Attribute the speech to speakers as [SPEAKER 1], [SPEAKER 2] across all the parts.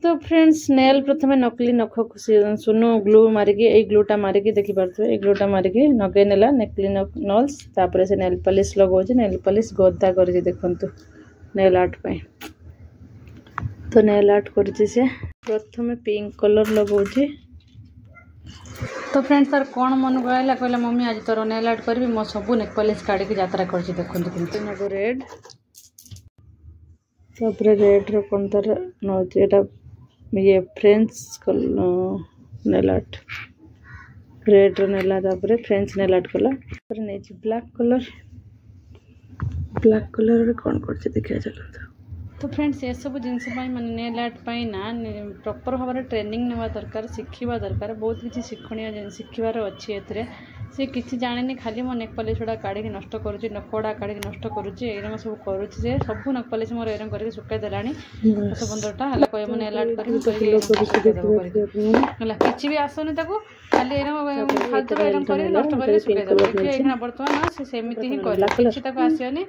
[SPEAKER 1] तो friends nail प्रथम नकली नख सुनो ग्लू मारिकी ए ग्लूटा मारिकी देखि पारथु ए ग्लूटा मारिकी नगे नेला नकली नल्स तापर से नेल पॉलिश लगाउछि नेल पॉलिश गद्दा करछि देखंतु नेल आर्ट पे तो नेल आर्ट करछि से प्रथम पिंक कलर लगाउछि। तो फ्रेंड्स तार कौन मन कहला कहला मम्मी आज तोर नेल आर्ट करबी मो सब नेल पॉलिश काढी के यात्रा करछि देखंतु केमति नगो रेड तापर रेड रो कोन तार नौछि एटा ये फ्रेंच नेल आर्ट रेड नेला तापर फ्रेंच नेल आर्ट कला नहीं ब्लैक कलर कौन कर देखा चलता। तो फ्रेंड्स ये सब जिनस माने नेल आर्ट ना प्रॉपर भाव में ट्रेनिंग नेवा दरकार शिखा दरकार बहुत किसी शिक्षणीय शिखबार अच्छी एथरे से किसी जाने खाली मो नेक पॉलिश गुड़ा काढ़ी नष्ट करुच्ची नकड़ा काढ़ी नष्ट करुच्ची एरंग सब करुच्ची से सब नेक पॉलिश मोर एरंग करके सुखाई देलानी 10-15टा हला कोय मने नेल आर्ट करके किछि भी आसोनी ताको खाली एरंग फालतू एरंग करके नष्ट करके सुखाई देबो एखना वर्तमान से सेमिति ही कर किछि ताको आसियोनी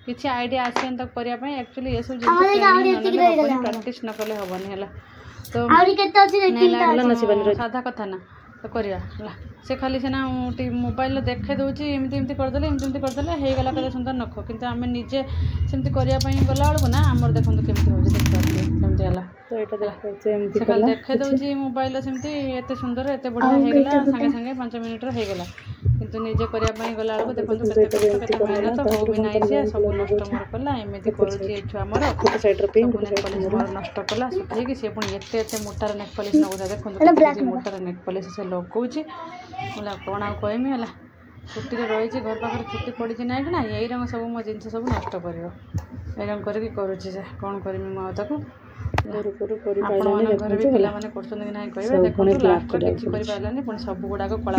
[SPEAKER 1] किछि आईडिया आसियन तक करिया पय एक्चुअली ये सब जिनिस प्रैक्टिस न कले हबनी हला तो आउरी केते अछि देखि साधा कथा ना तो करिया हला से खाली से ना मोबाइल देखे दउची एमती एमती कर देले हे गला कले सुंदर नख किंतु आमे निजे सेमती करिया पय गला बळको ना हमर देखंतु केमती होजे देखि केमती हला तो एटा देखै एमती कला देखे दउची मोबाइल सेमती एते सुंदर एते बढ़िया हे गला संगे संगे 5 मिनिट रे हे गला किंतु निजे करिया पय गला बळको देखंतु केते मेहनत हो भी नाही से सब नष्ट मोर कला एमती करूची एठु हमर फोटो साइड रे पिंक पॉलिश नष्ट कला सुखै कि से पुनी एते मोटार नेक पॉलिश नगो देखंतु मोटार नेक पॉलिश से लगौची बोला कौन आउ कहमी है छुट्टी रही घर पाखे छुट्टी पड़ी ना कि ना यही रंग सब मो जिन सब नष्ट कर रंग करके करुच्ची से कौन करमी मुझे घर भी पिला माने करछन कि नाही कहबे देखो लास्ट किछि करि पाइलानी पण सब गुडाको कला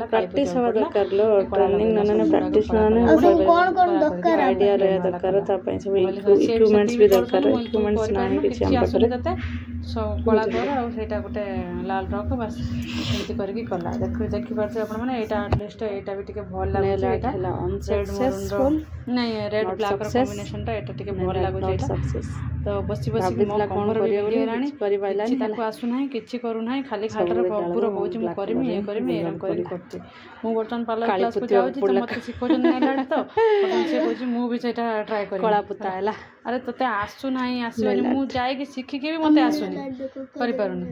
[SPEAKER 1] प्रैक्टिस हवा दरकार लो ट्रेनिंग नने प्रैक्टिस नने कोन कोन दरकार आईडिया रे दरकार ता पय सब इक्विपमेंट्स भी दरकार इक्विपमेंट्स नाही किछि हम पाखरे तते सब कला कर आ सेटा गोटे लाल रख बस एंती करके कला देखि पारछे आपण माने एटा एटलीस्ट एटा भी टिके भल लागो एटा अनसक्सेसफुल नहीं रेड ब्लैक कॉम्बिनेशन टा एटा टिके भल लागो एटा तो बसी बसी कौन कर आसू ना कि करू ना खाली खाटर पूरा बहुत मुझे करमी ये करमी एरम कर करती मु बर्तन पार्लर क्लास को जाउची तो मते सिखोजन नै लाड तो से कहूची मु भी सेटा ट्राई करी कला पुता हैला अरे तते आसू नाही आसीबनी मु जाय कि सिखि के भी मते आसुनी करि पारुनी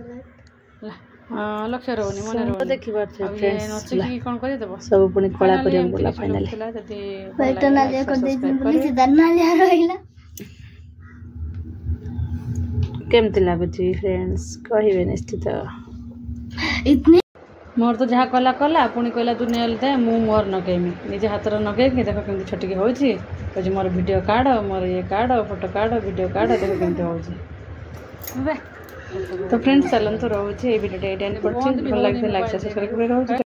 [SPEAKER 1] लक्ष्य रहनी मन रहो देखि बात फ्रेंड्स नछि कि कोन करि देबो सब पुनी कला करिया बोला फाइनली पैटर्न ले कर दे पुलिस दन्ना ले रहिला केमती लगुच फ्रेंड्स कहे निश्चित इतनी मोर तो जहाँ कला कला पुणी कहला तू नेल दे मु मोर नगेमी निजे हाथ नगे देख केमती छटिकी होची कह मोर वीडियो काढ़ मोर ये काढ़ फोटो काढ़ वीडियो काढ़ देख केमती होची। तो फ्रेंड्स चलते रोचे वीडियो भल लगे लाइक सब्सक्राइब कर।